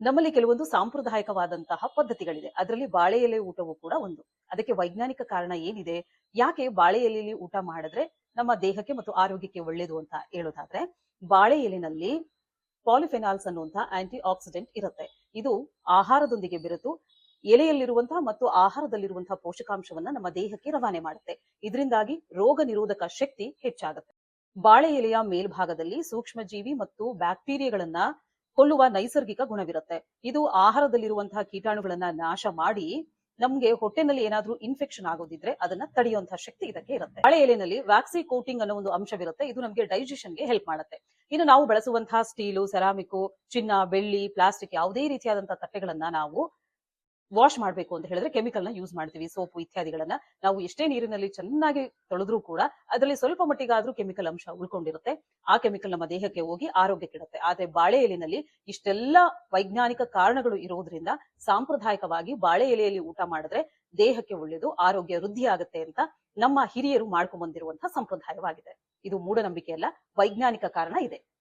ನಮ್ಮಲ್ಲಿ ಕೆಲವೊಂದು ಸಾಂಪ್ರದಾಯಿಕವಾದಂತಹ ಪದ್ಧತಿಗಳಿದೆ. ಅದರಲ್ಲಿ ಬಾಳೆ ಎಲೆ ಊಟವೂ ಕೂಡ ಒಂದು. ಅದಕ್ಕೆ ವೈಜ್ಞಾನಿಕ ಕಾರಣ ಏನಿದೆ? ಯಾಕೆ ಬಾಳೆ ಎಲೆಯಲ್ಲಿ ಊಟ ಮಾಡಿದ್ರೆ ನಮ್ಮ ದೇಹಕ್ಕೆ ಮತ್ತು ಆರೋಗ್ಯಕ್ಕೆ ಒಳ್ಳೆಯದು ಅಂತ ಹೇಳೋದಾದ್ರೆ, ಬಾಳೆ ಎಲೆನಲ್ಲಿ ಪಾಲಿಫೆನಾಲ್ಸ್ ಅನ್ನುವಂತಹ ಆಂಟಿ ಆಕ್ಸಿಡೆಂಟ್ ಇರುತ್ತೆ. ಇದು ಆಹಾರದೊಂದಿಗೆ ಬೆರೆತು ಎಲೆಯಲ್ಲಿರುವಂತಹ ಮತ್ತು ಆಹಾರದಲ್ಲಿರುವಂತಹ ಪೋಷಕಾಂಶವನ್ನ ನಮ್ಮ ದೇಹಕ್ಕೆ ರವಾನೆ ಮಾಡುತ್ತೆ. ಇದರಿಂದಾಗಿ ರೋಗ ನಿರೋಧಕ ಶಕ್ತಿ ಹೆಚ್ಚಾಗುತ್ತೆ. ಬಾಳೆ ಎಲೆಯ ಮೇಲ್ಭಾಗದಲ್ಲಿ ಸೂಕ್ಷ್ಮಜೀವಿ ಮತ್ತು ಬ್ಯಾಕ್ಟೀರಿಯಾಗಳನ್ನ ಕೊಲ್ಲುವ ನೈಸರ್ಗಿಕ ಗುಣವಿರುತ್ತೆ. ಇದು ಆಹಾರದಲ್ಲಿರುವಂತಹ ಕೀಟಾಣುಗಳನ್ನ ನಾಶ ಮಾಡಿ ನಮ್ಗೆ ಹೊಟ್ಟೆನಲ್ಲಿ ಏನಾದ್ರೂ ಇನ್ಫೆಕ್ಷನ್ ಆಗೋದಿದ್ರೆ ಅದನ್ನ ತಡೆಯುವಂತಹ ಶಕ್ತಿ ಇದಕ್ಕೆ ಇರುತ್ತೆ. ಬಾಳೆ ಎಲೆನಲ್ಲಿ ವ್ಯಾಕ್ಸಿ ಕೋಟಿಂಗ್ ಅನ್ನೋ ಒಂದು ಅಂಶವಿರುತ್ತೆ. ಇದು ನಮಗೆ ಡೈಜೆಷನ್ಗೆ ಹೆಲ್ಪ್ ಮಾಡುತ್ತೆ. ಇನ್ನು ನಾವು ಬಳಸುವಂತಹ ಸ್ಟೀಲು, ಸೆರಾಮಿಕ್, ಚಿನ್ನ, ಬೆಳ್ಳಿ, ಪ್ಲಾಸ್ಟಿಕ್ ಯಾವುದೇ ರೀತಿಯಾದಂತಹ ತಟ್ಟೆಗಳನ್ನ ನಾವು ವಾಶ್ ಮಾಡಬೇಕು ಅಂತ ಹೇಳಿದ್ರೆ ಕೆಮಿಕಲ್ ನ ಯೂಸ್ ಮಾಡ್ತೀವಿ. ಸೋಪು ಇತ್ಯಾದಿಗಳನ್ನ ನಾವು ಎಷ್ಟೇ ನೀರಿನಲ್ಲಿ ಚೆನ್ನಾಗಿ ತೊಳೆದ್ರೂ ಕೂಡ ಅದರಲ್ಲಿ ಸ್ವಲ್ಪ ಮಟ್ಟಿಗಾದ್ರೂ ಕೆಮಿಕಲ್ ಅಂಶ ಉಳ್ಕೊಂಡಿರುತ್ತೆ. ಆ ಕೆಮಿಕಲ್ ನಮ್ಮ ದೇಹಕ್ಕೆ ಹೋಗಿ ಆರೋಗ್ಯ ಕೆಡುತ್ತೆ. ಆದ್ರೆ ಬಾಳೆ ಎಲೆಯಲ್ಲಿ ಇಷ್ಟೆಲ್ಲ ವೈಜ್ಞಾನಿಕ ಕಾರಣಗಳು ಇರೋದ್ರಿಂದ ಸಾಂಪ್ರದಾಯಿಕವಾಗಿ ಬಾಳೆ ಎಲೆಯಲ್ಲಿ ಊಟ ಮಾಡಿದ್ರೆ ದೇಹಕ್ಕೆ ಒಳ್ಳೆಯದು, ಆರೋಗ್ಯ ವೃದ್ಧಿ ಆಗುತ್ತೆ ಅಂತ ನಮ್ಮ ಹಿರಿಯರು ಮಾಡ್ಕೊಂಡ್ ಬಂದಿರುವಂತಹ ಸಂಪ್ರದಾಯವಾಗಿದೆ. ಇದು ಮೂಢನಂಬಿಕೆ ಅಲ್ಲ, ವೈಜ್ಞಾನಿಕ ಕಾರಣ ಇದೆ.